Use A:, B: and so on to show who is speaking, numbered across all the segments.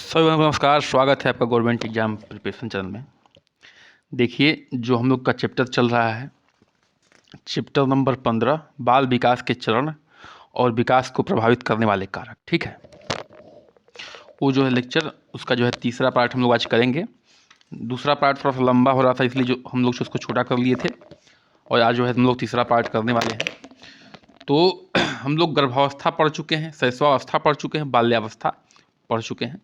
A: सभी को नमस्कार। स्वागत है आपका गवर्नमेंट एग्जाम प्रिपरेशन चैनल में। देखिए, जो हम लोग का चैप्टर चल रहा है, चैप्टर नंबर 15, बाल विकास के चरण और विकास को प्रभावित करने वाले कारक। ठीक है, वो जो है लेक्चर, उसका जो है तीसरा पार्ट हम लोग आज करेंगे। दूसरा पार्ट थोड़ा सा लंबा हो रहा था, इसलिए जो हम लोग उसको छोटा कर लिए थे, और आज जो है हम लोग तीसरा पार्ट करने वाले हैं। तो हम लोग गर्भावस्था पढ़ चुके हैं, शैशवावस्था पढ़ चुके हैं, बाल्यावस्था पढ़ चुके हैं।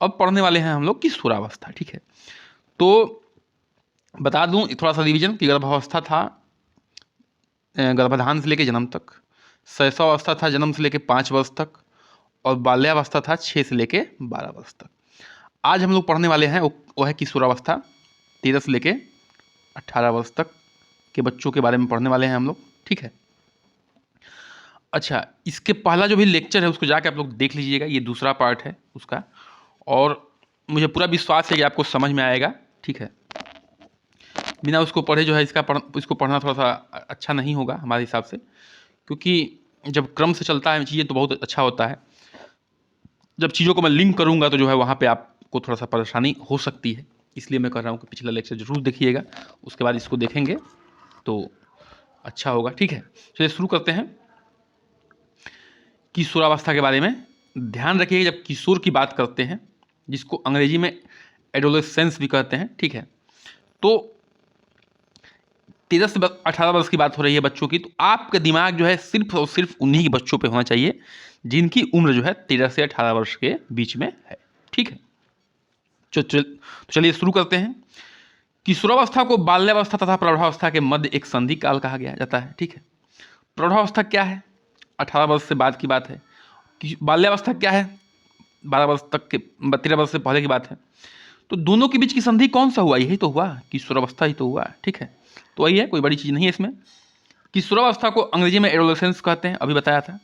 A: अब पढ़ने वाले हैं हम लोग किशोरावस्था। ठीक है, तो बता दूं थोड़ा सा रिवीजन कि गर्भावस्था था गर्भाधान से लेकर जन्म तक, शैशवावस्था था जन्म से लेकर 5 वर्ष तक, और बाल्यावस्था था 6 से लेकर 12 वर्ष तक। आज हम लोग पढ़ने वाले हैं वो है किशोरावस्था, 13 से लेकर 18 वर्ष तक के बच्चों के बारे में पढ़ने वाले हैं हम लोग। ठीक है, अच्छा, इसके पहला जो भी लेक्चर है उसको जाके आप लोग देख लीजिएगा, ये दूसरा पार्ट है उसका, और मुझे पूरा विश्वास है कि आपको समझ में आएगा। ठीक है, बिना उसको पढ़े जो है इसको पढ़ना थोड़ा सा अच्छा नहीं होगा हमारे हिसाब से, क्योंकि जब क्रम से चलता है चीज़ें तो बहुत अच्छा होता है। जब चीज़ों को मैं लिंक करूँगा तो जो है वहाँ पे आपको थोड़ा सा परेशानी हो सकती है, इसलिए मैं कह रहा हूँ कि पिछला लेक्चर जरूर देखिएगा, उसके बाद इसको देखेंगे तो अच्छा होगा। ठीक है, चलिए शुरू करते हैं किशोरावस्था के बारे में। ध्यान रखिए, जब किशोर की बात करते हैं, जिसको अंग्रेजी में एडोलेसेंस भी कहते हैं, ठीक है, तो 13 से 18 वर्ष की बात हो रही है बच्चों की, तो आपका दिमाग जो है सिर्फ और सिर्फ उन्हीं के बच्चों पे होना चाहिए जिनकी उम्र जो है 13 से 18 वर्ष के बीच में है। ठीक है, तो चलिए शुरू करते हैं। किशोरावस्था को बाल्यावस्था तथा प्रौढ़ावस्था के मध्य एक संधि काल कहा गया जाता है। ठीक है, प्रौढ़ावस्था क्या है? 18 वर्ष से बाद की बात है। बाल्यावस्था क्या है? 12 वर्ष तक के, 13 वर्ष से पहले की बात है। तो दोनों के बीच की संधि कौन सा हुआ? यही तो हुआ, किशोरावस्था ही तो हुआ। ठीक है, तो वही है, कोई बड़ी चीज़ नहीं है इसमें। किशोरावस्था को अंग्रेजी में एडोलेसेंस कहते हैं, अभी बताया था।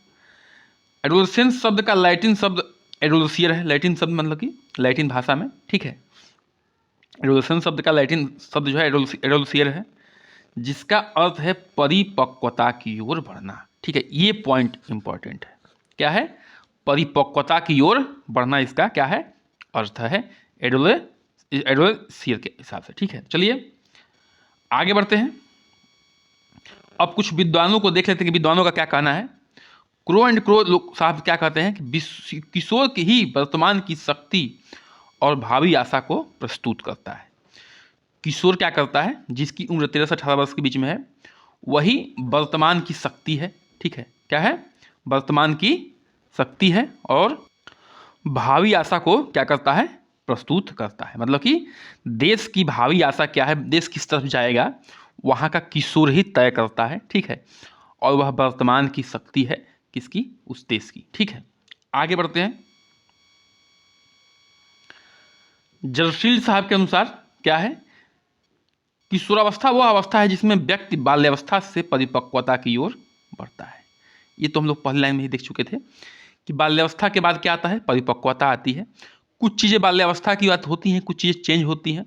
A: एडोलेसेंस शब्द का लैटिन शब्द एडोलसियर है, लैटिन शब्द मतलब कि लैटिन भाषा में। ठीक है, एडोलेसेंस शब्द का लैटिन शब्द जो है एडोलसियर है, जिसका अर्थ है परिपक्वता की ओर बढ़ना। ठीक है, ये पॉइंट इंपॉर्टेंट है। क्या है? परिपक्वता की ओर बढ़ना, इसका क्या है? अर्थ है एडोलसियर के हिसाब से। ठीक है, चलिए आगे बढ़ते हैं। अब कुछ विद्वानों को देख लेते हैं कि विद्वानों का क्या कहना है। क्रो एंड क्रो लोग साहब क्या कहते हैं कि किशोर की ही वर्तमान की शक्ति और भावी आशा को प्रस्तुत करता है। किशोर क्या करता है? जिसकी उम्र 13 से 18 वर्ष के बीच में है, वही वर्तमान की शक्ति है। ठीक है, क्या है? वर्तमान की शक्ति है, और भावी आशा को क्या करता है? प्रस्तुत करता है। मतलब कि देश की भावी आशा क्या है, देश किस तरफ जाएगा, वहाँ का किशोर ही तय करता है। ठीक है, और वह वर्तमान की शक्ति है किसकी? उस देश की। ठीक है, आगे बढ़ते हैं। जर्शील साहब के अनुसार क्या है? किशोरावस्था वह अवस्था है जिसमें व्यक्ति बाल्यावस्था से परिपक्वता की ओर बढ़ता है। ये तो हम लोग पहली लाइन में ही देख चुके थे कि बाल्यावस्था के बाद क्या आता है? परिपक्वता आती है। कुछ चीज़ें बाल्यावस्था की बात होती हैं, कुछ चीज़ें चेंज होती हैं।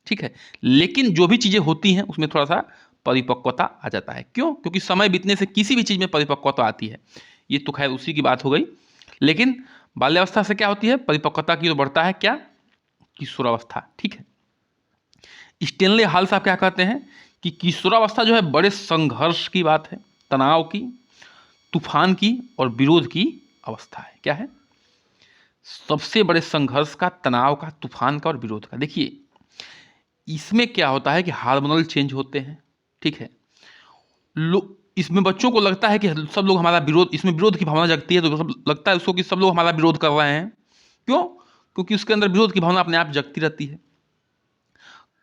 A: ठीक है, लेकिन जो भी चीज़ें होती हैं उसमें थोड़ा सा परिपक्वता आ जाता है। क्यों? क्योंकि समय बीतने से किसी भी चीज़ में परिपक्वता आती है। ये तो खैर उसी की बात हो गई, लेकिन बाल्यावस्था से क्या होती है? परिपक्वता की ओर बढ़ता है। क्या? किशोरावस्था। ठीक है, स्टेनले हॉल साहब क्या कहते हैं कि किशोरावस्था जो है बड़े संघर्ष की बात है, तनाव की, तूफान की और विरोध की अवस्था है। क्या है? सबसे बड़े संघर्ष का, तनाव का, तूफान का और विरोध का। देखिए, इसमें क्या होता है कि हार्मोनल चेंज होते हैं। ठीक है, इसमें बच्चों को लगता है कि सब लोग हमारा विरोध, इसमें विरोध की भावना जगती है, तो सब लगता है उसको कि सब लोग हमारा विरोध कर रहे हैं। क्यों? क्योंकि उसके अंदर विरोध की भावना अपने आप जगती रहती है।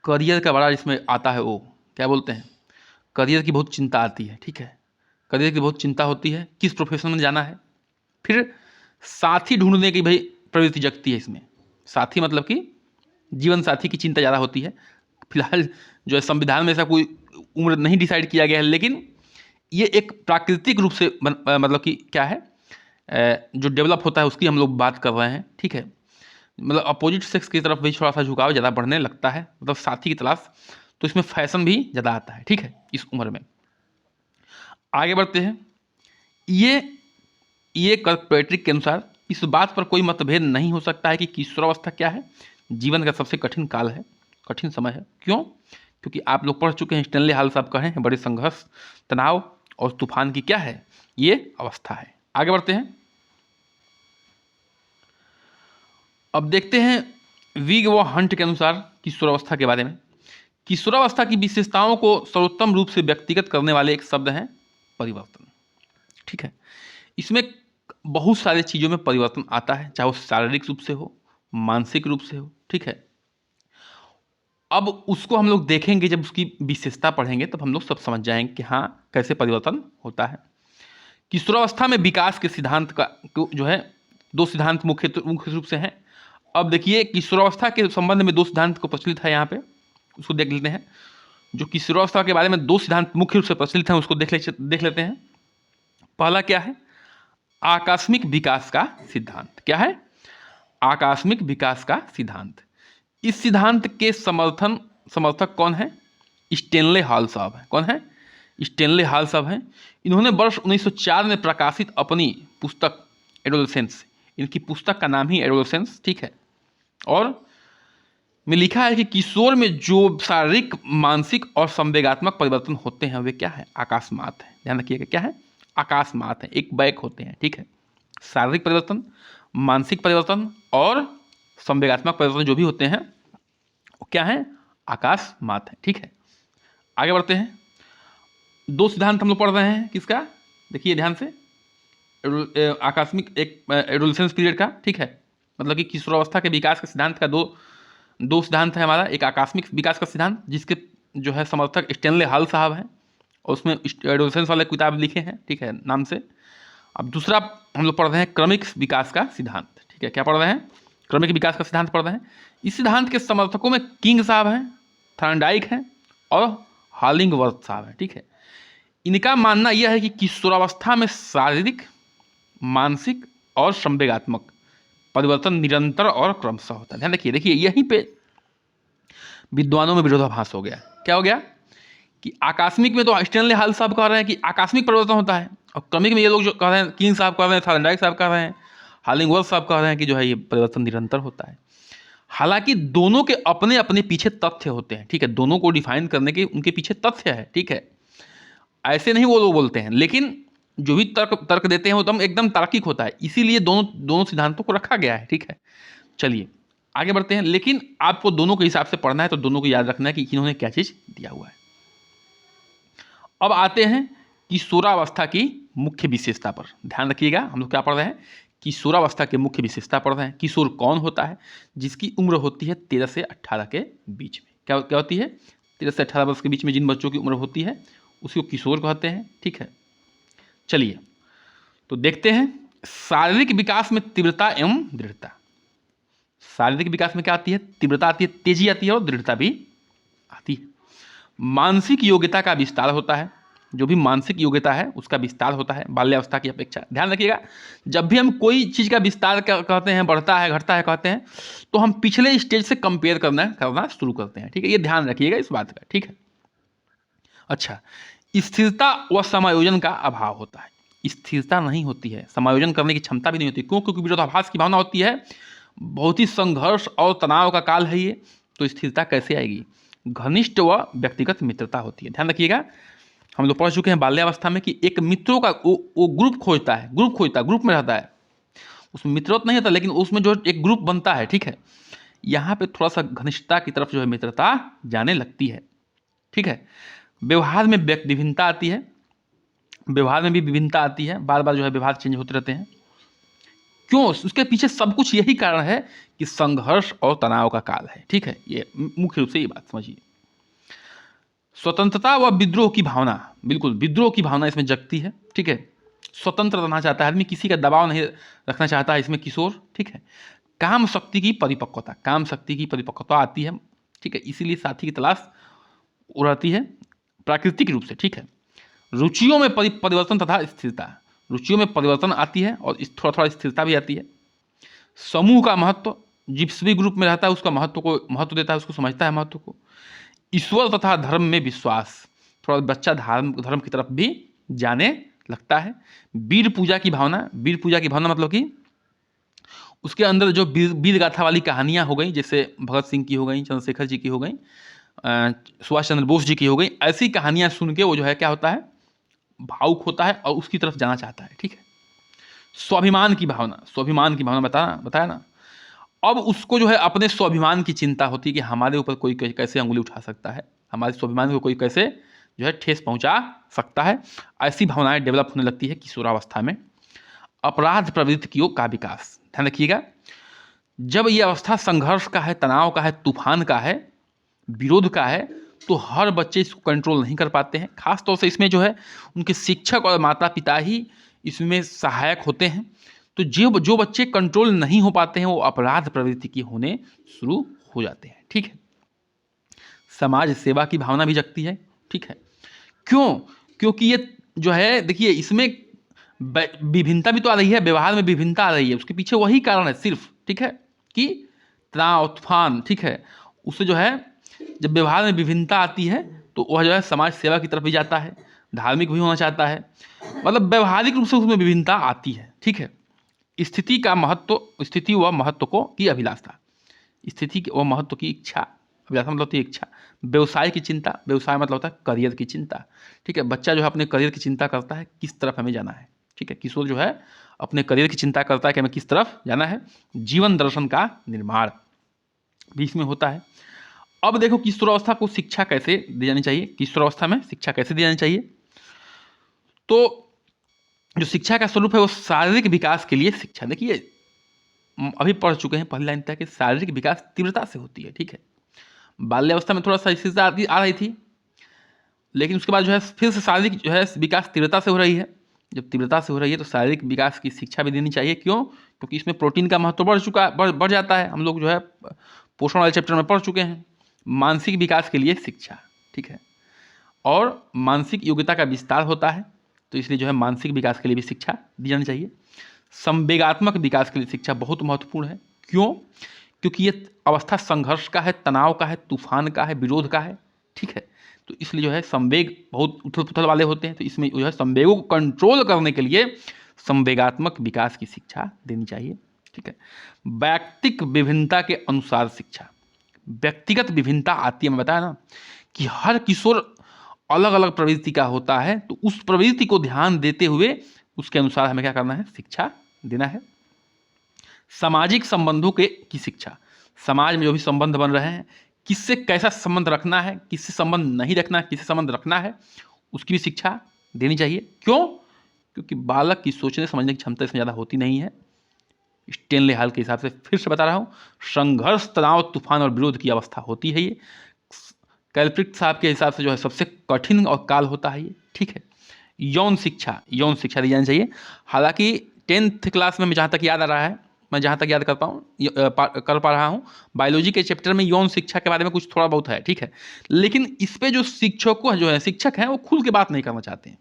A: करियर का बड़ा इसमें आता है, वो क्या बोलते हैं, करियर की बहुत चिंता आती है। ठीक है, करियर की बहुत चिंता होती है, किस प्रोफेशन में जाना है। फिर साथी ढूंढने की भाई प्रवृत्ति जगती है इसमें। साथी मतलब कि जीवन साथी की चिंता ज़्यादा होती है। फिलहाल जो है संविधान में ऐसा कोई उम्र नहीं डिसाइड किया गया है, लेकिन ये एक प्राकृतिक रूप से मतलब कि क्या है, जो डेवलप होता है उसकी हम लोग बात कर रहे हैं। ठीक है, मतलब अपोजिट सेक्स की तरफ भी थोड़ा सा झुकाव ज़्यादा बढ़ने लगता है, मतलब साथी की तलाश, तो इसमें फैशन भी ज़्यादा आता है। ठीक है, इस उम्र में। आगे बढ़ते हैं। ये कर्क पैट्रिक के अनुसार इस बात पर कोई मतभेद नहीं हो सकता है कि किशोरावस्था क्या है, जीवन का सबसे कठिन काल है, कठिन समय है। क्यों? क्योंकि आप लोग पढ़ चुके हैं, स्टेनले हॉल साहब कहे हैं, बड़े संघर्ष, तनाव और तूफान की क्या है, ये अवस्था है। आगे बढ़ते हैं, अब देखते हैं विग व हंट के अनुसार किशोरावस्था के बारे में। किशोरावस्था की विशेषताओं को सर्वोत्तम रूप से व्यक्तिगत करने वाले एक शब्द है परिवर्तन। ठीक है, इसमें बहुत सारी चीज़ों में परिवर्तन आता है, चाहे वो शारीरिक रूप से हो, मानसिक रूप से हो। ठीक है, अब उसको हम लोग देखेंगे, जब उसकी विशेषता पढ़ेंगे तब हम लोग सब समझ जाएंगे कि हाँ कैसे परिवर्तन होता है। किशोरावस्था में विकास के सिद्धांत का जो है दो सिद्धांत मुख्य रूप से हैं। अब देखिए, किशोरावस्था के संबंध में दो सिद्धांत को प्रचलित है, यहाँ पे उसको देख लेते हैं। जो किशोरावस्था के बारे में दो सिद्धांत मुख्य रूप से प्रचलित हैं, उसको देख लेते हैं। पहला क्या है? आकस्मिक विकास का सिद्धांत। क्या है? आकस्मिक विकास का सिद्धांत। इस सिद्धांत के समर्थक कौन है? स्टेनले हॉल साहब है। कौन है? स्टेनले हॉल साहब हैं। इन्होंने वर्ष 1904 में प्रकाशित अपनी पुस्तक एडोलेसेंस, इनकी पुस्तक का नाम ही एडोलेसेंस, ठीक है, और में लिखा है कि किशोर में जो शारीरिक, मानसिक और संवेगात्मक परिवर्तन होते हैं वे क्या है? अकस्मात है। ध्यान रखिएगा, क्या है? अकस्मात है, एक बैक होते हैं। ठीक है, शारीरिक परिवर्तन, मानसिक परिवर्तन और संवेगात्मक परिवर्तन जो भी होते हैं वो क्या है? अकस्मात है। ठीक है, आगे बढ़ते हैं। दो सिद्धांत हम लोग पढ़ रहे हैं, किसका? देखिए ध्यान से, आकस्मिक, एक एडोलेसेंस पीरियड का। ठीक है, मतलब कि किशोरावस्था के विकास के सिद्धांत का दो सिद्धांत है हमारा। एक आकस्मिक विकास का सिद्धांत, जिसके जो है समर्थक स्टेनले हॉल साहब हैं, और उसमें एडोलेसेंस वाले किताब लिखे हैं, ठीक है, नाम से। अब दूसरा हम लोग पढ़ रहे हैं क्रमिक विकास का सिद्धांत। ठीक है, क्या पढ़ रहे हैं? क्रमिक विकास का सिद्धांत पढ़ रहे हैं। इस सिद्धांत के समर्थकों में किंग साहब हैं, थॉर्नडाइक हैं और हॉलिंगवर्थ साहब हैं। ठीक है, इनका मानना यह है कि किशोरावस्था में शारीरिक, मानसिक और संवेगात्मक परिवर्तन निरंतर और क्रमशः होता है। ध्यान रखिए, देखिए यहीं पे विद्वानों में विरोधाभास हो गया। क्या हो गया? कि आकस्मिक में तो स्टेनले हॉल साहब कह रहे हैं कि आकस्मिक परिवर्तन होता है, और क्रमिक में ये लोग जो कह रहे हैं, किंग साहब कह रहे हैं, थॉर्नडाइक साहब कह रहे हैं, हॉलिंगवर्थ साहब कह रहे हैं कि जो है ये परिवर्तन निरंतर होता है। हालांकि दोनों के अपने अपने पीछे तथ्य होते हैं। ठीक है, दोनों को डिफाइन करने के उनके पीछे तथ्य है। ठीक है, ऐसे नहीं वो लोग बोलते हैं, लेकिन जो भी तर्क देते हैं वो एकदम तार्किक होता है, इसीलिए दोनों सिद्धांतों को रखा गया है। ठीक है, चलिए आगे बढ़ते हैं। लेकिन आपको दोनों के हिसाब से पढ़ना है, तो दोनों को याद रखना है कि इन्होंने क्या चीज दिया हुआ है। अब आते हैं किशोरावस्था की मुख्य विशेषता पर। ध्यान रखिएगा, हम लोग क्या पढ़ रहे हैं? किशोरावस्था के मुख्य विशेषता पढ़ रहे हैं। किशोर कौन होता है? जिसकी उम्र होती है 13 से 18 के बीच में। क्या क्या होती है? 13 से 18 वर्ष के बीच में जिन बच्चों की उम्र होती है उसको किशोर कहते हैं। ठीक है, चलिए तो देखते हैं। शारीरिक विकास में तीव्रता एवं दृढ़ता। शारीरिक विकास में क्या आती है? तीव्रता आती है, तेजी आती है और दृढ़ता भी आती है। मानसिक योग्यता का विस्तार होता है, जो भी मानसिक योग्यता है उसका विस्तार होता है बाल्यावस्था की अपेक्षा। ध्यान रखिएगा, जब भी हम कोई चीज़ का विस्तार कहते हैं, बढ़ता है, घटता है कहते हैं, तो हम पिछले स्टेज से कंपेयर करना शुरू करते हैं। ठीक है, ये ध्यान रखिएगा इस बात का। ठीक है, अच्छा, स्थिरता व समायोजन का अभाव होता है। स्थिरता नहीं होती है, समायोजन करने की क्षमता भी नहीं होती। क्यों? क्योंकि विरोधाभास की भावना होती है, बहुत ही संघर्ष और तनाव का काल है ये, तो स्थिरता कैसे आएगी? घनिष्ठ व व्यक्तिगत मित्रता होती है। ध्यान रखिएगा, हम लोग पढ़ चुके हैं बाल्यावस्था में कि एक मित्रों का वो ग्रुप खोजता है, ग्रुप में रहता है, उसमें मित्रवत नहीं होता, लेकिन उसमें जो एक ग्रुप बनता है। ठीक है, यहाँ पे थोड़ा सा घनिष्ठता की तरफ जो है मित्रता जाने लगती है। ठीक है, व्यवहार में विभिन्नता आती है, व्यवहार में भी विभिन्नता आती है, बार बार जो है व्यवहार चेंज होते रहते हैं। क्यों? उसके पीछे सब कुछ यही कारण है कि संघर्ष और तनाव का काल है। ठीक है, ये मुख्य रूप से ये बात समझिए। स्वतंत्रता व विद्रोह की भावना, बिल्कुल विद्रोह की भावना इसमें जगती है। ठीक है, स्वतंत्र रहना चाहता है आदमी, किसी का दबाव नहीं रखना चाहता है इसमें किशोर। ठीक है, काम शक्ति की परिपक्वता आती है। ठीक है, इसीलिए साथी की तलाश रहती है प्राकृतिक रूप से। ठीक है, रुचियों में परिवर्तन तथा स्थिरता, रुचियों में परिवर्तन आती है और थोड़ा थोड़ा स्थिरता भी आती है। समूह का महत्व, जिस भी ग्रुप में रहता है उसका महत्व देता है, उसको समझता है महत्व को। ईश्वर तथा धर्म में विश्वास, थोड़ा बच्चा धर्म की तरफ भी जाने लगता है। वीर पूजा की भावना मतलब कि उसके अंदर जो वीर गाथा वाली कहानियाँ हो गई, जैसे भगत सिंह की हो गई, चंद्रशेखर जी की हो गई, सुभाष चंद्र बोस जी की हो गई, ऐसी कहानियाँ सुन के वो जो है क्या होता है, भावुक होता है और उसकी तरफ जाना चाहता है। ठीक है, स्वाभिमान की भावना, स्वाभिमान की भावना बताया ना। अब उसको जो है अपने स्वाभिमान की चिंता होती है कि हमारे ऊपर कोई कैसे अंगुली उठा सकता है, हमारे स्वाभिमान को कोई कैसे जो है ठेस पहुंचा सकता है। ऐसी भावनाएं डेवलप होने लगती है किशोरावस्था में। अपराध प्रवृत्तियों का विकास, ध्यान रखिएगा, जब ये अवस्था संघर्ष का है, तनाव का है, तूफान का है, विरोध का है, तो हर बच्चे इसको कंट्रोल नहीं कर पाते हैं। खास तौर से इसमें जो है उनके शिक्षक और माता पिता ही इसमें सहायक होते हैं। तो जो बच्चे कंट्रोल नहीं हो पाते हैं वो अपराध प्रवृत्ति की होने शुरू हो जाते हैं। ठीक है, समाज सेवा की भावना भी जगती है। ठीक है, क्यों? क्योंकि ये जो है देखिए इसमें विभिन्नता भी तो आ रही है, व्यवहार में विभिन्नता आ रही है, उसके पीछे वही कारण है सिर्फ। ठीक है, कि तनाव तूफान, ठीक है, उससे जो है जब व्यवहार में विभिन्नता आती है तो वह जो है समाज सेवा की तरफ भी जाता है, धार्मिक भी होना चाहता है, मतलब व्यवहारिक रूप से उसमें विभिन्नता आती है। ठीक है, स्थिति का महत्व, स्थिति व महत्व को की अभिलाषा, स्थिति व महत्व की इच्छा, अभिलाषा मतलब होती है इच्छा, व्यवसाय की चिंता, व्यवसाय मतलब होता है करियर की चिंता। ठीक है, बच्चा जो है अपने करियर की चिंता करता है, किस तरफ हमें जाना है। ठीक है, किशोर जो है अपने करियर की चिंता करता है कि हमें किस तरफ जाना है। जीवन दर्शन का निर्माण भी इसमें होता है। अब देखो किशोरावस्था को शिक्षा कैसे दी जानी चाहिए, किशोरावस्था में शिक्षा कैसे दी जानी चाहिए। तो जो शिक्षा का स्वरूप है वो शारीरिक विकास के लिए शिक्षा, देखिए अभी पढ़ चुके हैं पहली लाइन तक कि शारीरिक विकास तीव्रता से होती है। ठीक है, बाल्यावस्था में थोड़ा सा स्थिरता आ रही थी, लेकिन उसके बाद जो है फिर से शारीरिक जो है विकास तीव्रता से हो रही है। जब तीव्रता से हो रही है तो शारीरिक विकास की शिक्षा भी देनी चाहिए। क्यों? क्योंकि इसमें प्रोटीन का महत्व बढ़ जाता है। हम लोग जो है पोषण वाले चैप्टर में पढ़ चुके हैं। मानसिक विकास के लिए शिक्षा, ठीक है, और मानसिक योग्यता का विस्तार होता है, तो इसलिए जो है मानसिक विकास के लिए भी शिक्षा दी जानी चाहिए। संवेगात्मक विकास के लिए शिक्षा बहुत महत्वपूर्ण है। क्यों? क्योंकि ये अवस्था संघर्ष का है, तनाव का है, तूफान का है, विरोध का है। ठीक है, तो इसलिए जो है संवेग बहुत उथल पुथल वाले होते हैं, तो इसमें जो है संवेगों को कंट्रोल करने के लिए संवेगात्मक विकास की शिक्षा देनी चाहिए। ठीक है, व्यक्तिक विभिन्नता के अनुसार शिक्षा, व्यक्तिगत विभिन्नता आती है, मैं बताया ना कि हर किशोर अलग अलग प्रवृत्ति का होता है, तो उस प्रवृत्ति को ध्यान देते हुए उसके अनुसार हमें क्या करना है, शिक्षा देना है। सामाजिक संबंधों की शिक्षा, समाज में जो भी संबंध बन रहे हैं, किससे कैसा संबंध रखना है, किससे संबंध नहीं रखना है, किससे संबंध रखना है, उसकी भी शिक्षा देनी चाहिए। क्यों? क्योंकि बालक की सोचने समझने की क्षमता इसमें ज़्यादा होती नहीं है। स्टेनले हाल के हिसाब से फिर से बता रहा हूँ, संघर्ष, तनाव, तूफान और विरोध की अवस्था होती है ये। कैल्प्रिट साहब के हिसाब से जो है सबसे कठिन और काल होता है ये। ठीक है, यौन शिक्षा दी जानी चाहिए। हालांकि 10th क्लास में जहाँ तक याद आ रहा है, मैं जहाँ तक याद कर पा रहा हूँ, बायोलॉजी के चैप्टर में यौन शिक्षा के बारे में कुछ थोड़ा बहुत है। ठीक है, लेकिन इस पे जो शिक्षक हैं वो खुल के बात नहीं करना चाहते हैं,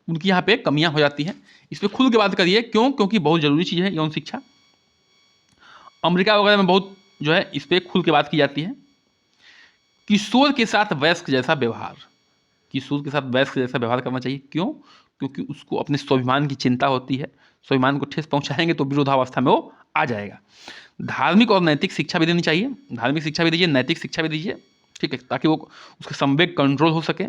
A: उनकी यहाँ पे कमियाँ हो जाती हैं। इस पर खुल के बात करिए। क्यों? क्योंकि बहुत ज़रूरी चीज़ है यौन शिक्षा। अमेरिका वगैरह में बहुत जो है इस पर खुल के बात की जाती है। किशोर के साथ वयस्क जैसा व्यवहार, किशोर के साथ वयस्क जैसा व्यवहार करना चाहिए। क्यों? क्योंकि उसको अपने स्वाभिमान की चिंता होती है, स्वाभिमान को ठेस पहुंचाएंगे तो विरोधावस्था में वो आ जाएगा। धार्मिक और नैतिक शिक्षा भी देनी चाहिए, धार्मिक शिक्षा भी दीजिए, नैतिक शिक्षा भी दीजिए। ठीक है, ताकि वो उसके संवेग कंट्रोल हो सके।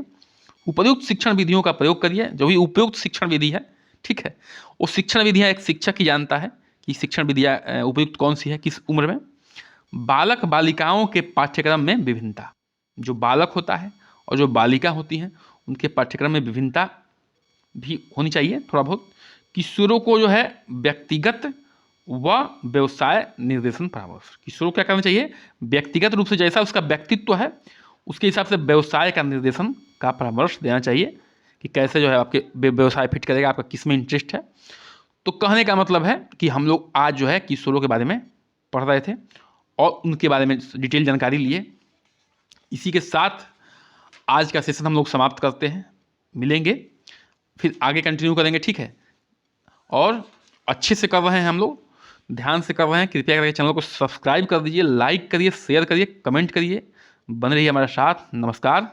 A: उपयुक्त शिक्षण विधियों का प्रयोग करिए, जो भी उपयुक्त शिक्षण विधि है। ठीक है, वो शिक्षण विधियाँ एक शिक्षक ही जानता है कि शिक्षण विधियाँ उपयुक्त कौन सी है, किस उम्र में। बालक बालिकाओं के पाठ्यक्रम में विभिन्नता, जो बालक होता है और जो बालिका होती हैं उनके पाठ्यक्रम में विभिन्नता भी होनी चाहिए थोड़ा बहुत। किशोरों को जो है व्यक्तिगत व व्यवसाय निर्देशन परामर्श, किशोरों को क्या करना चाहिए, व्यक्तिगत रूप से जैसा उसका व्यक्तित्व है उसके हिसाब से व्यवसाय का निर्देशन का परामर्श देना चाहिए कि कैसे जो है आपके व्यवसाय फिट करेगा, आपका किस में इंटरेस्ट है। तो कहने का मतलब है कि हम लोग आज जो है किशोरों के बारे में पढ़ रहे थे और उनके बारे में डिटेल जानकारी लिए। इसी के साथ आज का सेशन हम लोग समाप्त करते हैं, मिलेंगे फिर आगे कंटिन्यू करेंगे। ठीक है, और अच्छे से कर रहे हैं हम लोग, ध्यान से कर रहे हैं। कृपया करके चैनल को सब्सक्राइब कर दीजिए, लाइक करिए, शेयर करिए, कमेंट करिए, बने रहिए हमारे साथ। नमस्कार।